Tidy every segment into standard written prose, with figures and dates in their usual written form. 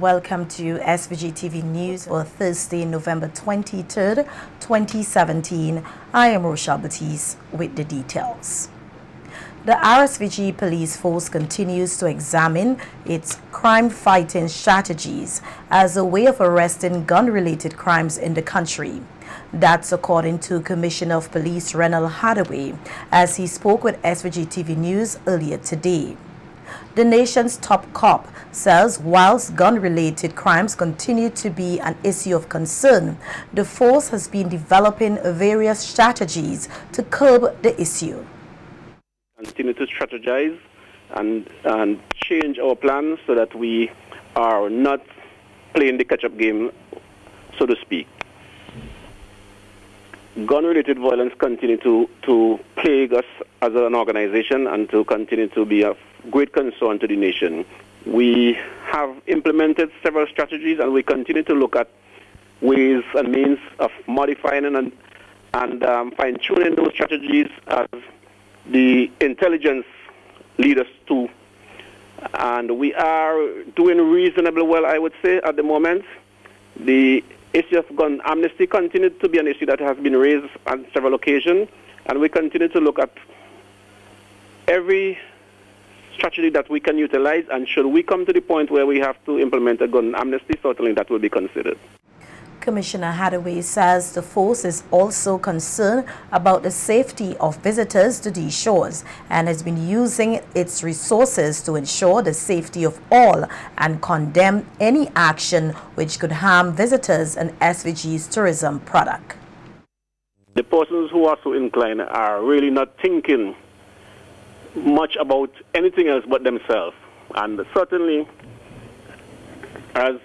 Welcome to SVG-TV News for Thursday, November 23rd, 2017. I am Rochelle Batiste with the details. The RSVG police force continues to examine its crime-fighting strategies as a way of arresting gun-related crimes in the country. That's according to Commissioner of Police Renald Hathaway as he spoke with SVG-TV News earlier today. The nation's top cop says whilst gun-related crimes continue to be an issue of concern, the force has been developing various strategies to curb the issue. Continue to strategize and change our plans so that we are not playing the catch-up game, so to speak. Gun-related violence continue to plague us as an organization and to continue to be of great concern to the nation. We have implemented several strategies and we continue to look at ways and means of modifying and fine-tuning those strategies as the intelligence leads us to. And we are doing reasonably well, I would say, at the moment. The issue of gun amnesty continues to be an issue that has been raised on several occasions, and we continue to look at every strategy that we can utilize, and should we come to the point where we have to implement a gun amnesty, certainly that will be considered. Commissioner Hathaway says the force is also concerned about the safety of visitors to these shores and has been using its resources to ensure the safety of all and condemn any action which could harm visitors and SVG's tourism product. The persons who are so inclined are really not thinking much about anything else but themselves, and certainly as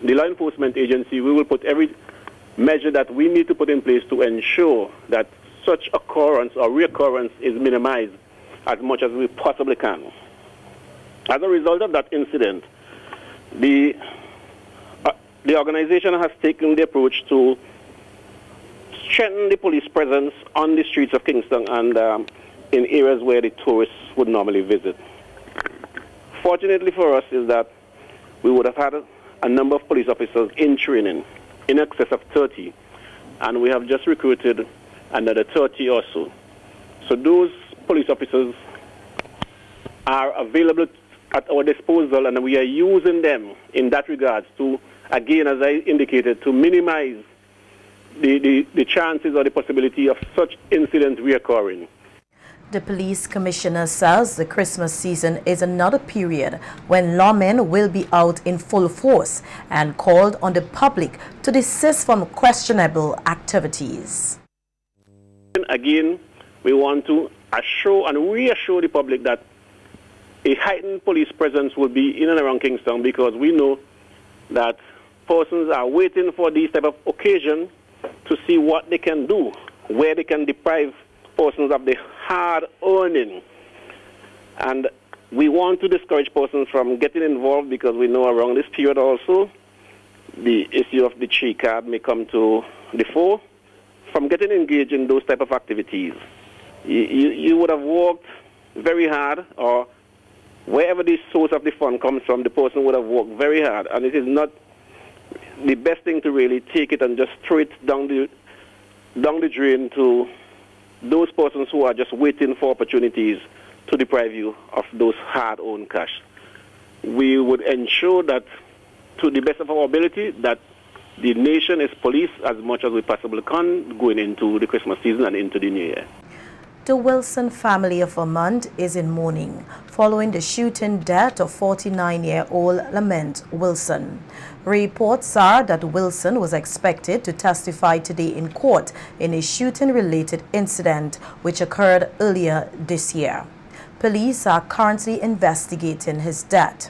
the law enforcement agency, we will put every measure that we need to put in place to ensure that such occurrence or reoccurrence is minimized as much as we possibly can. As a result of that incident, the organization has taken the approach to strengthen the police presence on the streets of Kingston and in areas where the tourists would normally visit. Fortunately for us is that we would have had a number of police officers in training, in excess of 30, and we have just recruited another 30 or so. So those police officers are available at our disposal, and we are using them in that regard to, again, as I indicated, to minimize the chances or the possibility of such incidents reoccurring. The police commissioner says the Christmas season is another period when lawmen will be out in full force and called on the public to desist from questionable activities. Again, we want to assure and reassure the public that a heightened police presence will be in and around Kingston, because we know that persons are waiting for these type of occasions to see what they can do, where they can deprive persons of the hard earning. And we want to discourage persons from getting involved, because we know around this period also the issue of the cheat card may come to the fore, from getting engaged in those type of activities. You would have worked very hard, or wherever the source of the fund comes from, the person would have worked very hard, and it is not the best thing to really take it and just throw it down the drain to those persons who are just waiting for opportunities to deprive you of those hard-earned cash. We would ensure that, to the best of our ability, that the nation is policed as much as we possibly can going into the Christmas season and into the New Year. The Wilson family of Vermont is in mourning following the shooting death of 49-year-old Lamont Wilson. Reports are that Wilson was expected to testify today in court in a shooting-related incident which occurred earlier this year. Police are currently investigating his death.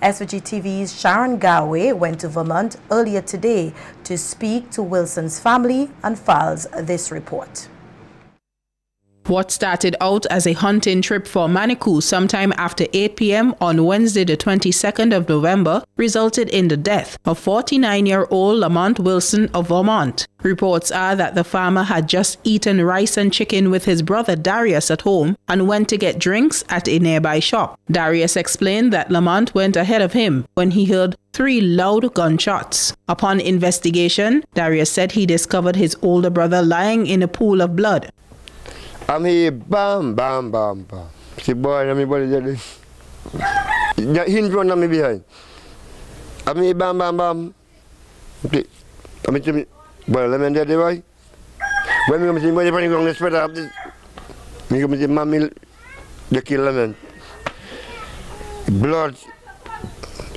SVG-TV's Sharon Galway went to Vermont earlier today to speak to Wilson's family and files this report. What started out as a hunting trip for Manikou sometime after 8 p.m. on Wednesday the 22nd of November resulted in the death of 49-year-old Lamont Wilson of Vermont. Reports are that the farmer had just eaten rice and chicken with his brother Darius at home and went to get drinks at a nearby shop. Darius explained that Lamont went ahead of him when he heard 3 loud gunshots. Upon investigation, Darius said he discovered his older brother lying in a pool of blood. I'm here, bam, bam, bam, bam. See, boy, I'm body dead. He in front of me behind. I'm here, bam, bam, bam. Okay. I'm here, boy, let me dead, boy. When we come to the body, let's spread up this. We come to the mammy, the kill lemon. Blood,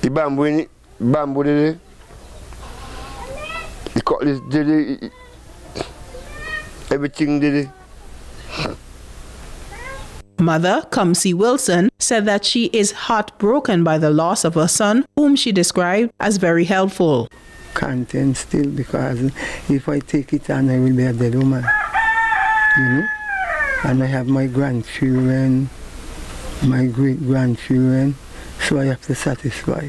the bamboo did it. The cutlass did it. Everything did it. Mother, Kumsi Wilson, said that she is heartbroken by the loss of her son, whom she described as very helpful. Content still, because if I take it on, I will be a dead woman, you know. And I have my grandchildren, my great-grandchildren, so I have to satisfy.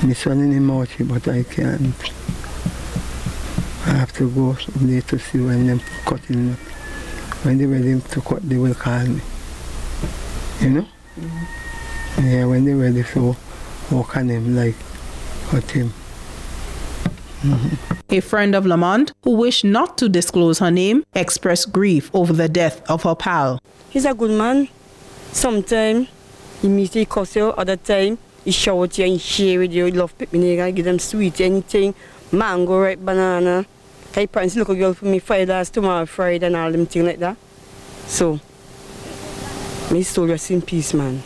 My son in the mouth, but I can't. I have to go there to see when them cutting up. When they're ready to cut, they will call me. You know? Yeah, when they're ready to walk on him, like, cut him. A friend of Lamont, who wished not to disclose her name, expressed grief over the death of her pal. He's a good man. Sometimes he meets you, cuss you, other time he shout you and share with you. He love pick me, give them sweet, anything. Mango, ripe banana. My parents look a girl for me $5 tomorrow, Friday, and all them things like that. So, my soul rest in peace, man.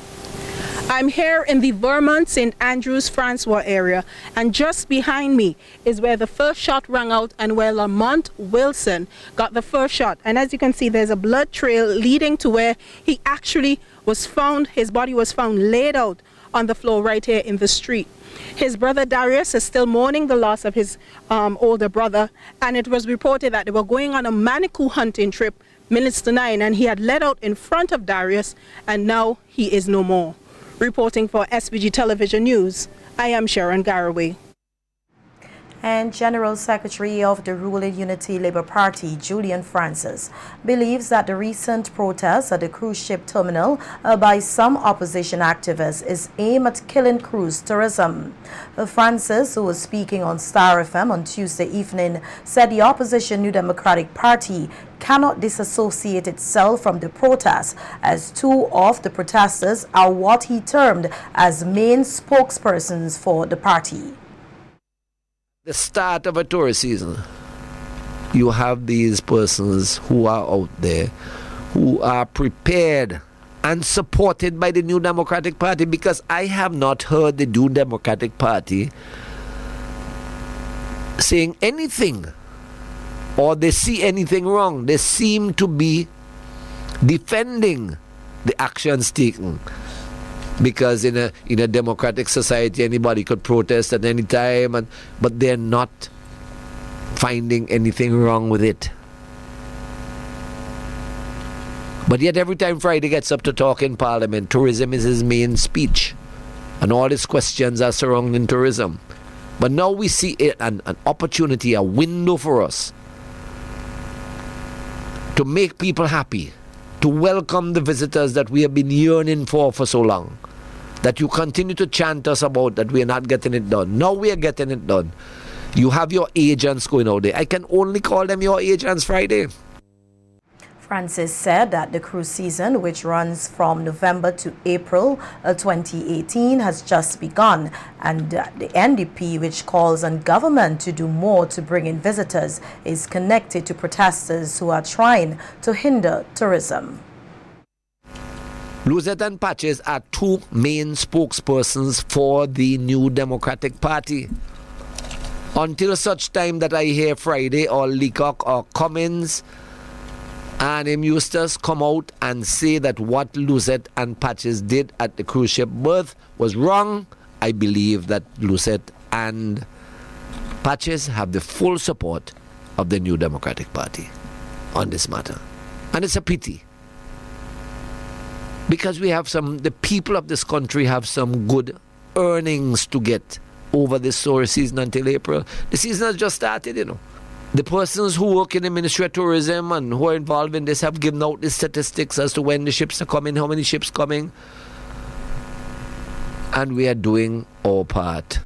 I'm here in the Vermont St. Andrews Francois area, and just behind me is where the first shot rang out and where Lamont Wilson got the first shot. And as you can see, there's a blood trail leading to where he actually was found, his body was found laid out on the floor right here in the street. His brother Darius is still mourning the loss of his older brother, and it was reported that they were going on a Manikou hunting trip minutes to 9, and he had let out in front of Darius, and now he is no more. Reporting for SVG Television News, I am Sharon Garraway. And General Secretary of the ruling Unity Labour Party, Julian Francis, believes that the recent protests at the cruise ship terminal by some opposition activists is aimed at killing cruise tourism. Francis, who was speaking on Star FM on Tuesday evening, said the opposition New Democratic Party cannot disassociate itself from the protests, as 2 of the protesters are what he termed as main spokespersons for the party. The start of a tourist season, you have these persons who are out there who are prepared and supported by the New Democratic Party, because I have not heard the New Democratic Party saying anything or they see anything wrong. They seem to be defending the actions taken. Because in a democratic society, anybody could protest at any time, but they're not finding anything wrong with it. But yet every time Friday gets up to talk in Parliament, tourism is his main speech. And all his questions are surrounding tourism. But now we see an opportunity, a window for us to make people happy, to welcome the visitors that we have been yearning for so long. That you continue to chant us about that we are not getting it done. Now we are getting it done. You have your agents going out there. I can only call them your agents Friday. Francis said that the cruise season, which runs from November to April 2018, has just begun, and the NDP, which calls on government to do more to bring in visitors, is connected to protesters who are trying to hinder tourism. Luzette and Patches are 2 main spokespersons for the New Democratic Party. Until such time that I hear Friday or Leacock or Cummins and Eustace come out and say that what Luzette and Patches did at the cruise ship berth was wrong, I believe that Luzette and Patches have the full support of the New Democratic Party. on this matter. And it's a pity. Because the people of this country have some good earnings to get over this solar season until April. The season has just started, you know. The persons who work in the Ministry of Tourism and who are involved in this have given out the statistics as to when the ships are coming, how many ships coming. And we are doing our part.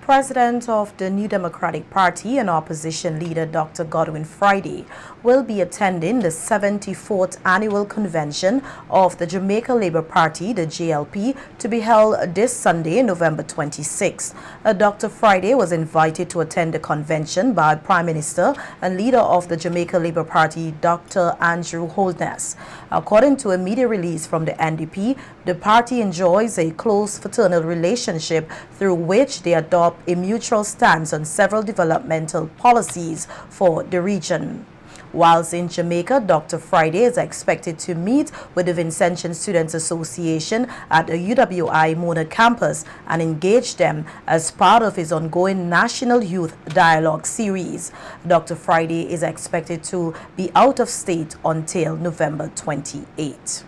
President of the New Democratic Party and opposition leader Dr. Godwin Friday will be attending the 74th annual convention of the Jamaica Labour Party, the JLP, to be held this Sunday, November 26. Dr. Friday was invited to attend the convention by Prime Minister and leader of the Jamaica Labour Party, Dr. Andrew Holness. According to a media release from the NDP, the party enjoys a close fraternal relationship through which they adopt a mutual stance on several developmental policies for the region. Whilst in Jamaica, Dr. Friday is expected to meet with the Vincentian Students Association at the UWI Mona campus and engage them as part of his ongoing National Youth Dialogue series. Dr. Friday is expected to be out of state until November 28.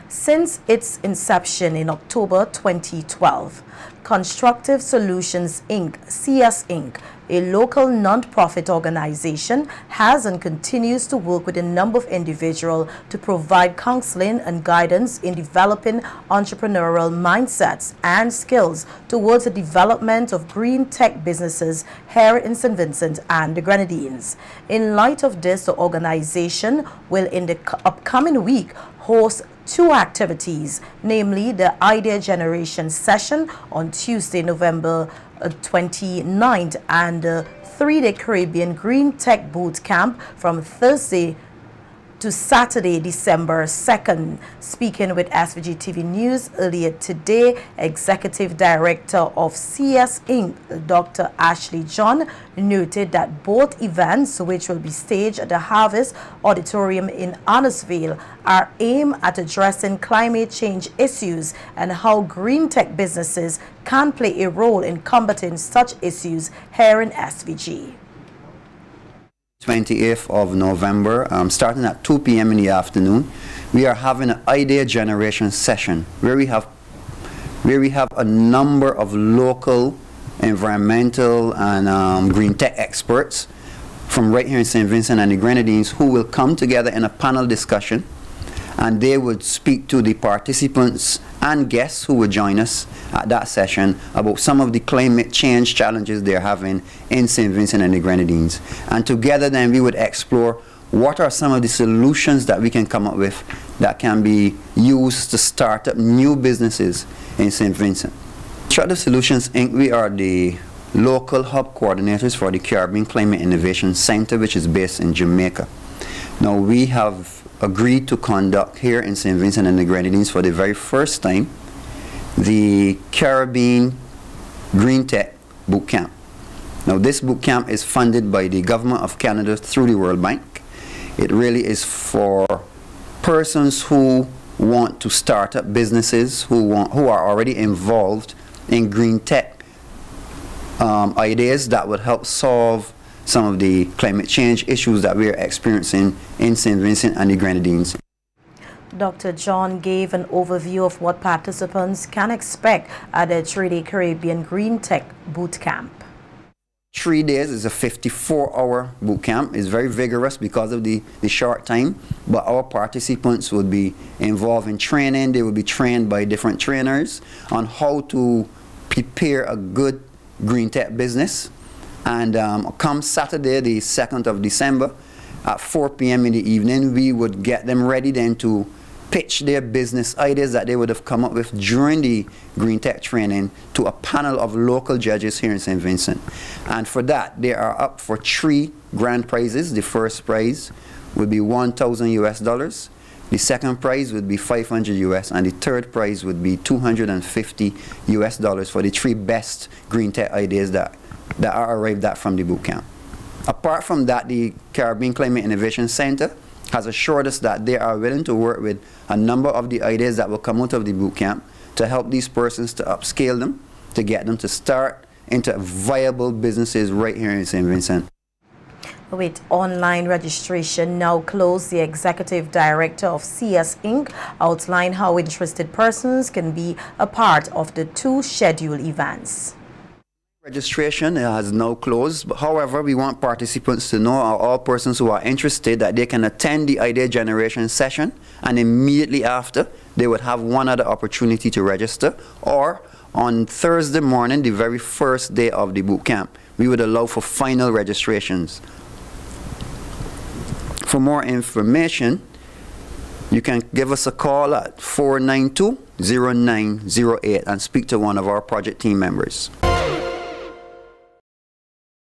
Since its inception in October 2012, Constructive Solutions Inc., CS Inc., a local non-profit organization, has and continues to work with a number of individuals to provide counseling and guidance in developing entrepreneurial mindsets and skills towards the development of green tech businesses here in St. Vincent and the Grenadines. In light of this, the organization will in the upcoming week host two activities, namely the Idea Generation Session on Tuesday, November 29th, and the 3-day Caribbean Green Tech Boot Camp from Thursday to Saturday, December 2nd. Speaking with SVG-TV News earlier today, Executive Director of CS Inc., Dr. Ashley John, noted that both events, which will be staged at the Harvest Auditorium in Honnesville, are aimed at addressing climate change issues and how green tech businesses can play a role in combating such issues here in SVG. 28th of November, starting at 2 p.m. in the afternoon, we are having an idea generation session where we have a number of local environmental and green tech experts from right here in St. Vincent and the Grenadines who will come together in a panel discussion, and they would speak to the participants and guests who would join us at that session about some of the climate change challenges they're having in St. Vincent and the Grenadines. And together then we would explore what are some of the solutions that we can come up with that can be used to start up new businesses in St. Vincent. Constructive Solutions Inc., we are the local hub coordinators for the Caribbean Climate Innovation Center, which is based in Jamaica. Now we have agreed to conduct here in St. Vincent and the Grenadines for the very first time the Caribbean Green Tech Boot Camp. Now this boot camp is funded by the Government of Canada through the World Bank. It really is for persons who want to start up businesses, who are already involved in green tech ideas that would help solve some of the climate change issues that we are experiencing in St. Vincent and the Grenadines. Dr. John gave an overview of what participants can expect at the 3-day Caribbean Green Tech Boot Camp. 3 days is a 54-hour boot camp. It's very vigorous because of the short time, but our participants would be involved in training. They will be trained by different trainers on how to prepare a good green tech business. And come Saturday, the 2nd of December, at 4 p.m. in the evening, we would get them ready then to pitch their business ideas that they would have come up with during the green tech training to a panel of local judges here in St. Vincent. And for that, they are up for 3 grand prizes. The first prize would be $1,000 US. The second prize would be $500 US, and the third prize would be $250 US for the 3 best green tech ideas that are arrived at from the boot camp. Apart from that, the Caribbean Climate Innovation Center has assured us that they are willing to work with a number of the ideas that will come out of the boot camp to help these persons to upscale them, to get them to start into viable businesses right here in St. Vincent. With online registration now closed, the executive director of CS Inc. outlined how interested persons can be a part of the 2 scheduled events. Registration has now closed. However, we want participants to know, or all persons who are interested, that they can attend the idea generation session, and immediately after they would have one other opportunity to register, or on Thursday morning, the very first day of the boot camp, we would allow for final registrations. For more information, you can give us a call at 492-0908 and speak to one of our project team members.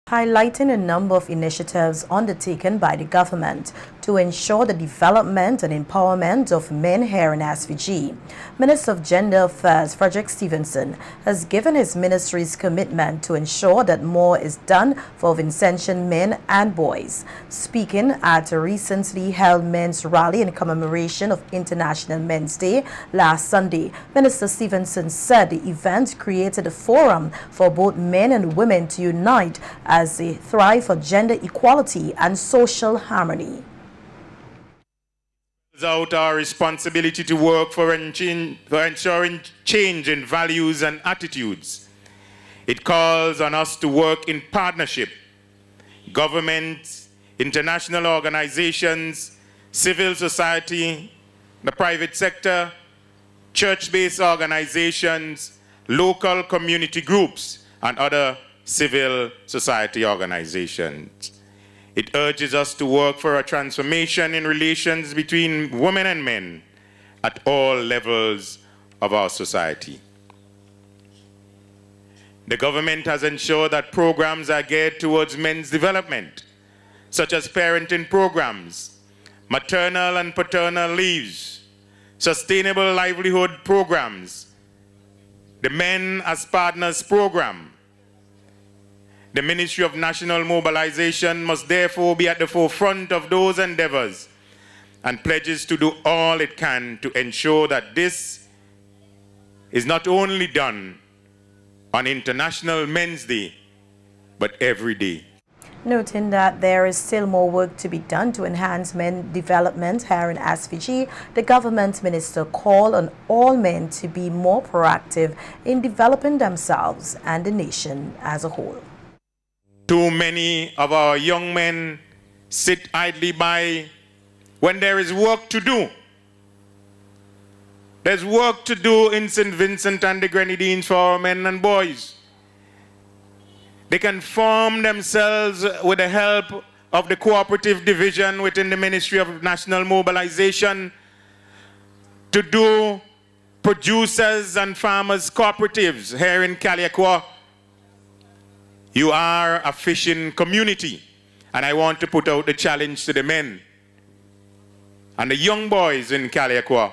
Highlighting a number of initiatives undertaken by the government to ensure the development and empowerment of men here in SVG. Minister of Gender Affairs Frederick Stevenson has given his ministry's commitment to ensure that more is done for Vincentian men and boys. Speaking at a recently held men's rally in commemoration of International Men's Day last Sunday, Minister Stevenson said the event created a forum for both men and women to unite as they thrive for gender equality and social harmony. It's out our responsibility to work for ensuring change in values and attitudes. It calls on us to work in partnership. Government, international organizations, civil society, the private sector, church-based organizations, local community groups, and other civil society organizations. It urges us to work for a transformation in relations between women and men at all levels of our society. The government has ensured that programs are geared towards men's development, such as parenting programs, maternal and paternal leaves, sustainable livelihood programs, the Men as Partners program. The Ministry of National Mobilization must therefore be at the forefront of those endeavors and pledges to do all it can to ensure that this is not only done on International Men's Day, but every day. Noting that there is still more work to be done to enhance men's development here in SVG, the government minister called on all men to be more proactive in developing themselves and the nation as a whole. Too many of our young men sit idly by when there is work to do. There's work to do in St. Vincent and the Grenadines for our men and boys. They can form themselves with the help of the cooperative division within the Ministry of National Mobilization to do producers and farmers cooperatives here in Caliacua. You are a fishing community, and I want to put out the challenge to the men and the young boys in Caliacua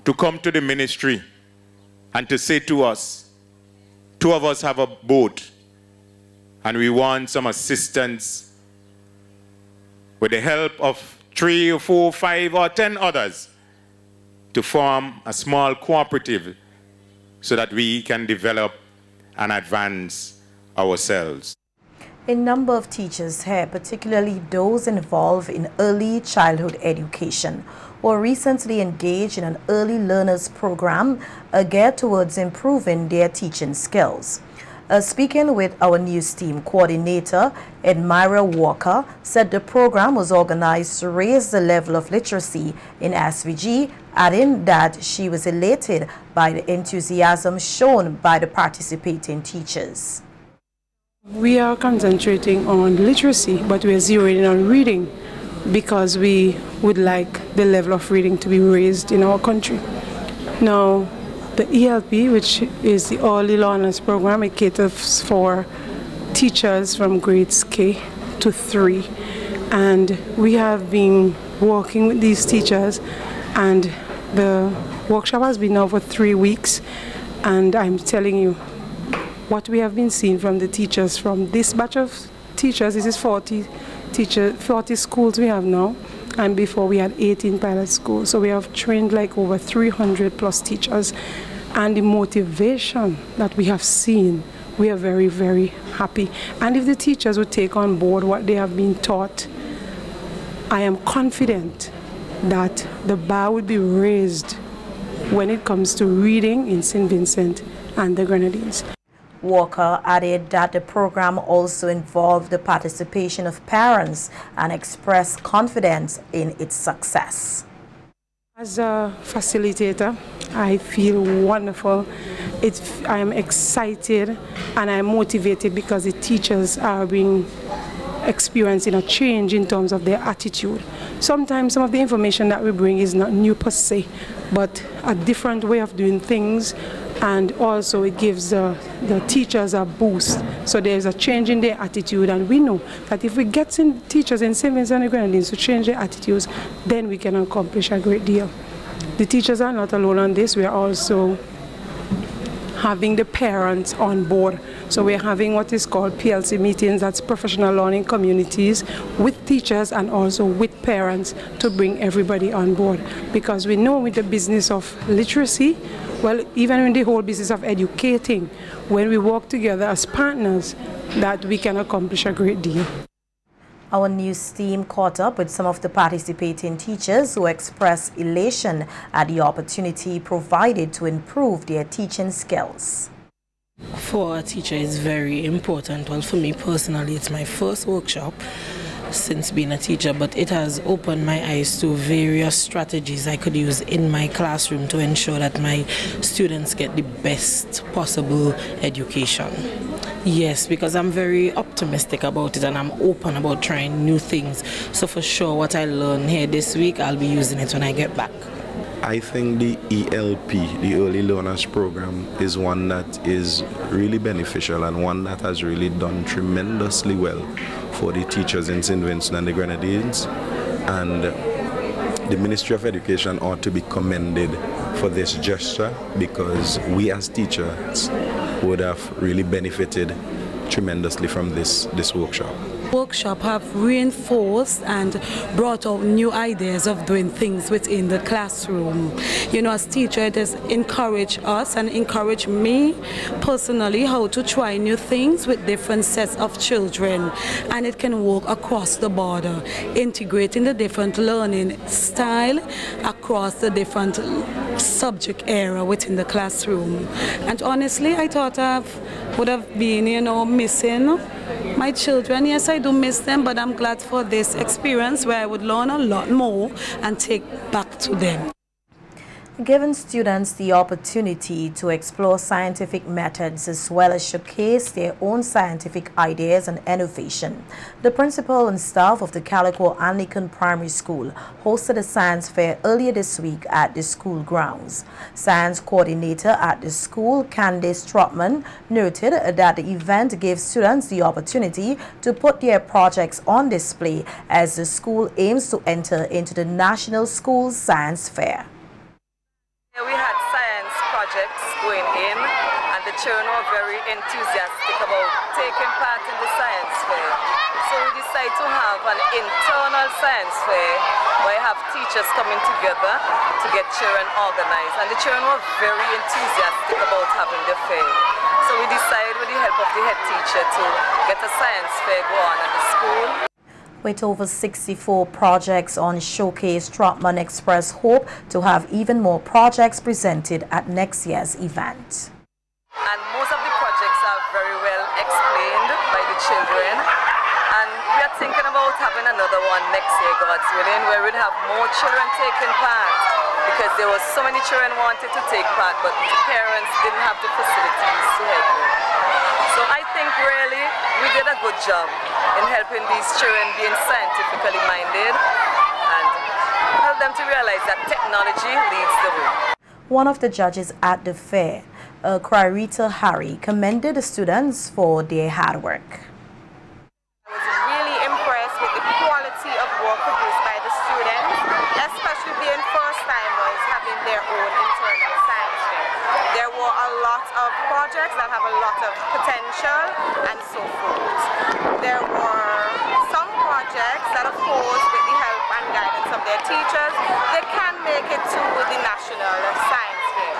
to come to the ministry and to say to us, 2 of us have a boat and we want some assistance with the help of 3 or 4, 5 or 10 others to form a small cooperative so that we can develop and advance ourselves. A number of teachers here, particularly those involved in early childhood education, were recently engaged in an early learners program geared towards improving their teaching skills. Speaking with our news team, coordinator Myra Walker said the program was organized to raise the level of literacy in SVG, adding that she was elated by the enthusiasm shown by the participating teachers. We are concentrating on literacy, but we are zeroing in on reading because we would like the level of reading to be raised in our country. Now, the ELP, which is the Early Learners Program, it caters for teachers from grades K to 3. And we have been working with these teachers, and the workshop has been now for 3 weeks. And I'm telling you, what we have been seeing from the teachers, from this batch of teachers, this is 40 schools we have now, and before we had 18 pilot schools. So we have trained like over 300 plus teachers, and the motivation that we have seen we are very, very happy. And if the teachers would take on board what they have been taught, I am confident that the bar would be raised when it comes to reading in St. Vincent and the Grenadines. Walker added that the program also involved the participation of parents and expressed confidence in its success. As a facilitator, I feel wonderful. I am excited and I'm motivated because the teachers are experiencing a change in terms of their attitude. Sometimes some of the information that we bring is not new per se, but a different way of doing things, and also it gives the teachers a boost. So there's a change in their attitude, and we know that if we get teachers in St. Vincent and the Grenadines to change their attitudes, then we can accomplish a great deal. The teachers are not alone on this. We are also having the parents on board. So we're having what is called PLC meetings, that's professional learning communities, with teachers and also with parents to bring everybody on board. Because we know with the business of literacy, well, even in the whole business of educating, when we work together as partners, that we can accomplish a great deal. Our news team caught up with some of the participating teachers who expressed elation at the opportunity provided to improve their teaching skills. For a teacher, it's very important. Well, for me personally, it's my first workshop since being a teacher, but it has opened my eyes to various strategies I could use in my classroom to ensure that my students get the best possible education. Yes, because I'm very optimistic about it and I'm open about trying new things. So for sure, what I learned here this week, I'll be using it when I get back. I think the ELP, the Early Learners Program, is one that is really beneficial and one that has really done tremendously well for the teachers in St. Vincent and the Grenadines. And the Ministry of Education ought to be commended for this gesture, because we as teachers would have really benefited tremendously from this workshop. Workshop have reinforced and brought out new ideas of doing things within the classroom. You know, as teacher, it has encouraged us and encouraged me personally how to try new things with different sets of children, and it can work across the border, integrating the different learning style across the different subject area within the classroom. And honestly, I thought I would have been, you know, missing my children. Yes, I do miss them, but I'm glad for this experience where I would learn a lot more and take back to them. Giving students the opportunity to explore scientific methods as well as showcase their own scientific ideas and innovation. The principal and staff of the Calico Anglican Primary School hosted a science fair earlier this week at the school grounds. Science coordinator at the school, Candice Trotman, noted that the event gave students the opportunity to put their projects on display as the school aims to enter into the National School Science Fair. We had science projects going in, and the children were very enthusiastic about taking part in the science fair. So we decided to have an internal science fair where we have teachers coming together to get children organized, and the children were very enthusiastic about having the fair. So we decided with the help of the head teacher to get a science fair go on at the school. With over 64 projects on showcase, Trotman expressed hope to have even more projects presented at next year's event. And most of the projects are very well explained by the children. And we are thinking about having another one next year, God's willing, where we'd have more children taking part. Because there were so many children wanted to take part, but the parents didn't have the facilities to help them. So I think really we did a good job in helping these children being scientifically minded and help them to realize that technology leads the way. One of the judges at the fair, Clarita Harry, commended the students for their hard work. I was really impressed with the quality of work produced by the students, especially being first-timers having their own internal science fair. There were a lot of projects that have a lot of potential and so forth. There were some projects that, of course, with the help and guidance of their teachers, they can make it to the National Science Fair.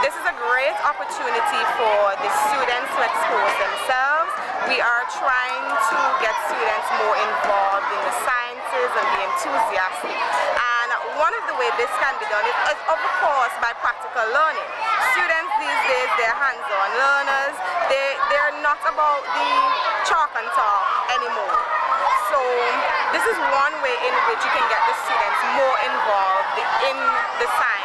This is a great opportunity for the students to expose themselves. We are trying to get students more involved in the sciences and be enthusiastic. And one of the ways this can be done is, of course, by practical learning. Students these days, they're hands-on learners. They're not about the chalk and talk anymore. So this is one way in which you can get the students more involved in the science.